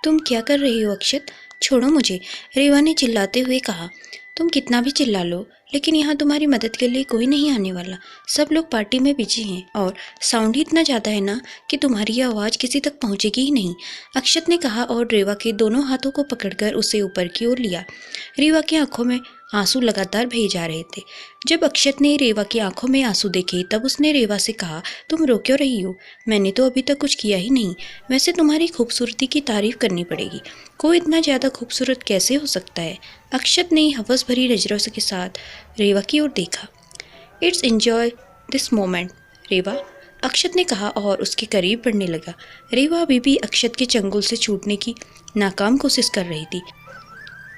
तुम क्या कर रही हो अक्षत? छोड़ो मुझे, रेवा ने चिल्लाते हुए कहा। तुम कितना भी चिल्ला लो, लेकिन यहाँ तुम्हारी मदद के लिए कोई नहीं आने वाला। सब लोग पार्टी में बिजी हैं और साउंड ही इतना ज़्यादा है ना कि तुम्हारी ये आवाज़ किसी तक पहुँचेगी ही नहीं, अक्षत ने कहा और रेवा के दोनों हाथों को पकड़कर उसे ऊपर की ओर लिया। रेवा की आंखों में आंसू लगातार बहे जा रहे थे। जब अक्षत ने रेवा की आंखों में आंसू देखे तब उसने रेवा से कहा, तुम रो क्यों रही हो? मैंने तो अभी तक कुछ किया ही नहीं। वैसे तुम्हारी खूबसूरती की तारीफ करनी पड़ेगी। कोई इतना ज़्यादा खूबसूरत कैसे हो सकता है? अक्षत ने हवस भरी नज़रों के साथ रेवा की ओर देखा। इट्स एंजॉय दिस मोमेंट रेवा, अक्षत ने कहा और उसके करीब बढ़ने लगा। रेवा अभी भी अक्षत के चंगुल से छूटने की नाकाम कोशिश कर रही थी,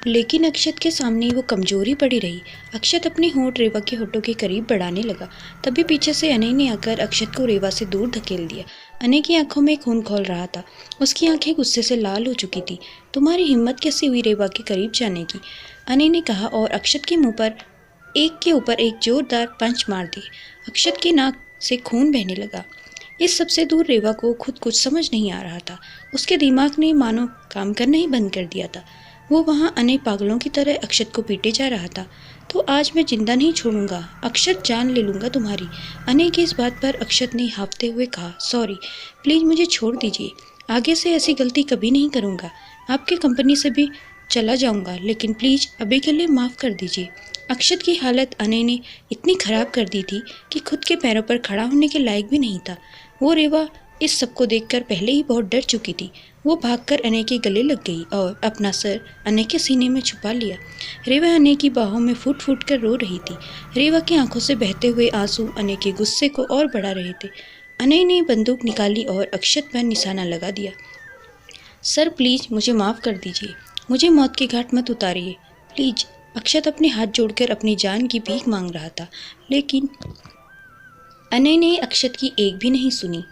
लेकिन अक्षत के सामने वो कमजोरी पड़ी रही। अक्षत अपने होंठ रेवा के होठों के करीब बढ़ाने लगा। तभी पीछे से अनय ने आकर अक्षत को रेवा से दूर धकेल दिया। अनय की आंखों में खून खौल रहा था। उसकी आंखें गुस्से से लाल हो चुकी थी। तुम्हारी हिम्मत कैसी हुई रेवा के करीब जाने की? अनय ने कहा और अक्षत के मुंह पर एक के ऊपर एक जोरदार पंच मार दिए। अक्षत की नाक से खून बहने लगा। इस सबसे दूर रेवा को खुद कुछ समझ नहीं आ रहा था। उसके दिमाग ने मानो काम करना ही बंद कर दिया था। वो वहाँ अनेक पागलों की तरह अक्षत को पीटे जा रहा था। तो आज मैं जिंदा नहीं छोड़ूंगा, अक्षत, जान ले लूंगा तुम्हारी। अनय की इस बात पर अक्षत ने हाँफते हुए कहा, सॉरी, प्लीज़ मुझे छोड़ दीजिए। आगे से ऐसी गलती कभी नहीं करूंगा। आपकी कंपनी से भी चला जाऊंगा, लेकिन प्लीज़ अभी के लिए माफ़ कर दीजिए। अक्षत की हालत अनय ने इतनी ख़राब कर दी थी कि खुद के पैरों पर खड़ा होने के लायक भी नहीं था। वो रेवा इस सब को देखकर पहले ही बहुत डर चुकी थी। वो भागकर अनय के गले लग गई और अपना सर अनय के सीने में छुपा लिया। रेवा अनय की बाहों में फूट फूट कर रो रही थी। रेवा की आंखों से बहते हुए आंसू अनय के गुस्से को और बढ़ा रहे थे। अनय ने बंदूक निकाली और अक्षत पर निशाना लगा दिया। सर, प्लीज़ मुझे माफ़ कर दीजिए। मुझे मौत के घाट मत उतारिए, प्लीज़। अक्षत अपने हाथ जोड़कर अपनी जान की भीख मांग रहा था, लेकिन अनय ने अक्षत की एक भी नहीं सुनी।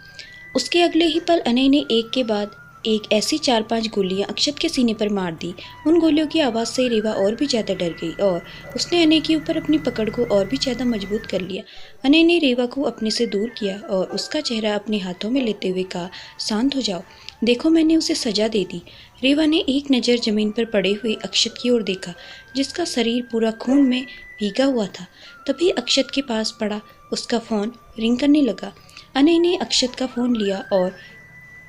उसके अगले ही पल अनय ने एक के बाद एक ऐसी 4-5 गोलियां अक्षत के सीने पर मार दी। उन गोलियों की आवाज़ से रेवा और भी ज़्यादा डर गई और उसने अनय के ऊपर अपनी पकड़ को और भी ज़्यादा मजबूत कर लिया। अनय ने रेवा को अपने से दूर किया और उसका चेहरा अपने हाथों में लेते हुए कहा, शांत हो जाओ, देखो मैंने उसे सजा दे दी। रेवा ने एक नज़र जमीन पर पड़े हुए अक्षत की ओर देखा, जिसका शरीर पूरा खून में भीगा हुआ था। तभी अक्षत के पास पड़ा उसका फ़ोन रिंग करने लगा। अनय ने अक्षत का फ़ोन लिया और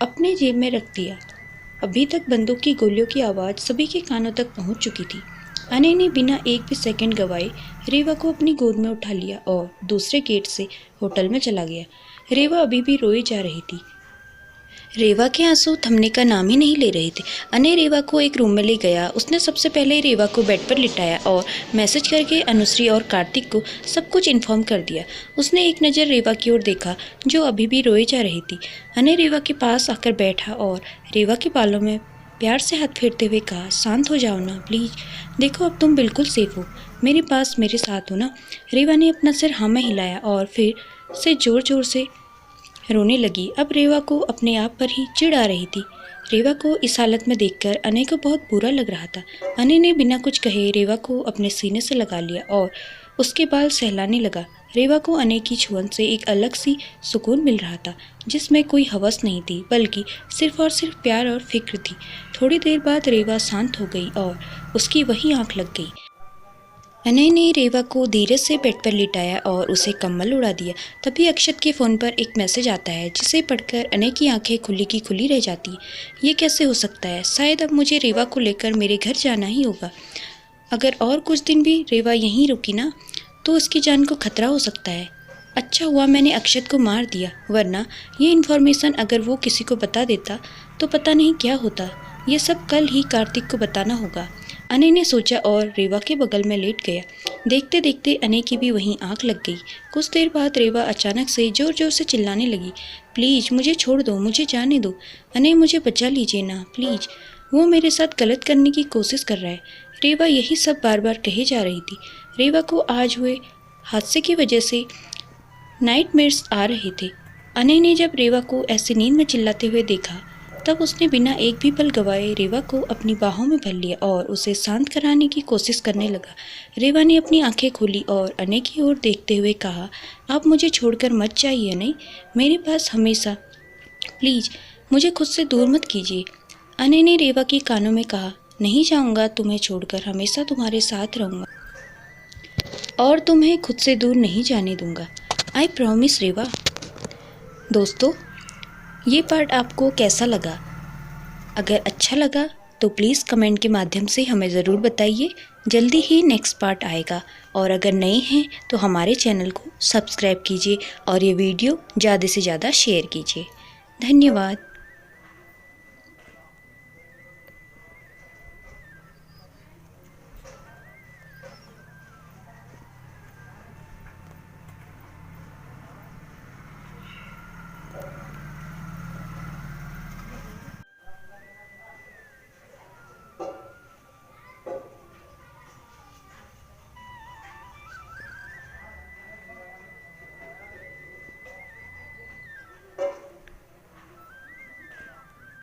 अपने जेब में रख दिया। अभी तक बंदूक की गोलियों की आवाज़ सभी के कानों तक पहुंच चुकी थी। अनय ने बिना एक भी सेकंड गवाए रेवा को अपनी गोद में उठा लिया और दूसरे गेट से होटल में चला गया। रेवा अभी भी रोई जा रही थी। रेवा के आंसू थमने का नाम ही नहीं ले रहे थे। अनय रेवा को एक रूम में ले गया। उसने सबसे पहले रेवा को बेड पर लिटाया और मैसेज करके अनुश्री और कार्तिक को सब कुछ इन्फॉर्म कर दिया। उसने एक नज़र रेवा की ओर देखा, जो अभी भी रोई जा रही थी। अनय रेवा के पास आकर बैठा और रेवा के बालों में प्यार से हाथ फेरते हुए कहा, शांत हो जाओ ना प्लीज़। देखो अब तुम बिल्कुल सेफ हो, मेरे पास मेरे साथ हो ना। रेवा ने अपना सिर हाँ में हिलाया और फिर से ज़ोर ज़ोर से रोने लगी। अब रेवा को अपने आप पर ही चिढ़ आ रही थी। रेवा को इस हालत में देखकर अनय को बहुत बुरा लग रहा था। अनय ने बिना कुछ कहे रेवा को अपने सीने से लगा लिया और उसके बाल सहलाने लगा। रेवा को अनय की छुअन से एक अलग सी सुकून मिल रहा था, जिसमें कोई हवस नहीं थी, बल्कि सिर्फ और सिर्फ प्यार और फिक्र थी। थोड़ी देर बाद रेवा शांत हो गई और उसकी वही आंख लग गई। अनय ने रेवा को धीरे से बेड पर लिटाया और उसे कम्बल उड़ा दिया। तभी अक्षत के फ़ोन पर एक मैसेज आता है, जिसे पढ़कर अनय की आंखें खुली की खुली रह जाती हैं। ये कैसे हो सकता है? शायद अब मुझे रेवा को लेकर मेरे घर जाना ही होगा। अगर और कुछ दिन भी रेवा यहीं रुकी ना, तो उसकी जान को खतरा हो सकता है। अच्छा हुआ मैंने अक्षत को मार दिया, वरना ये इन्फॉर्मेशन अगर वो किसी को बता देता तो पता नहीं क्या होता। ये सब कल ही कार्तिक को बताना होगा, अनय ने सोचा और रेवा के बगल में लेट गया। देखते देखते अनय की भी वहीं आंख लग गई। कुछ देर बाद रेवा अचानक से जोर जोर से चिल्लाने लगी, प्लीज़ मुझे छोड़ दो, मुझे जाने दो। अनय, मुझे बचा लीजिए ना प्लीज़, वो मेरे साथ गलत करने की कोशिश कर रहा है। रेवा यही सब बार बार कहे जा रही थी। रेवा को आज हुए हादसे की वजह से नाइटमेयर्स आ रहे थे। अनय ने जब रेवा को ऐसे नींद में चिल्लाते हुए देखा, तब उसने बिना एक भी पल गवाए रेवा को अपनी बाहों में भर लिया और उसे शांत कराने की कोशिश करने लगा। रेवा ने अपनी आंखें खोली और अनय की ओर देखते हुए कहा, आप मुझे छोड़कर मत जाइए अनय, मेरे पास हमेशा, प्लीज़ मुझे खुद से दूर मत कीजिए। अनय ने रेवा के कानों में कहा, नहीं जाऊंगा तुम्हें छोड़कर, हमेशा तुम्हारे साथ रहूंगा और तुम्हें खुद से दूर नहीं जाने दूंगा। आई प्रॉमिस रेवा। दोस्तों, ये पार्ट आपको कैसा लगा? अगर अच्छा लगा तो प्लीज़ कमेंट के माध्यम से हमें ज़रूर बताइए। जल्दी ही नेक्स्ट पार्ट आएगा और अगर नए हैं तो हमारे चैनल को सब्सक्राइब कीजिए और ये वीडियो ज़्यादा से ज़्यादा शेयर कीजिए। धन्यवाद।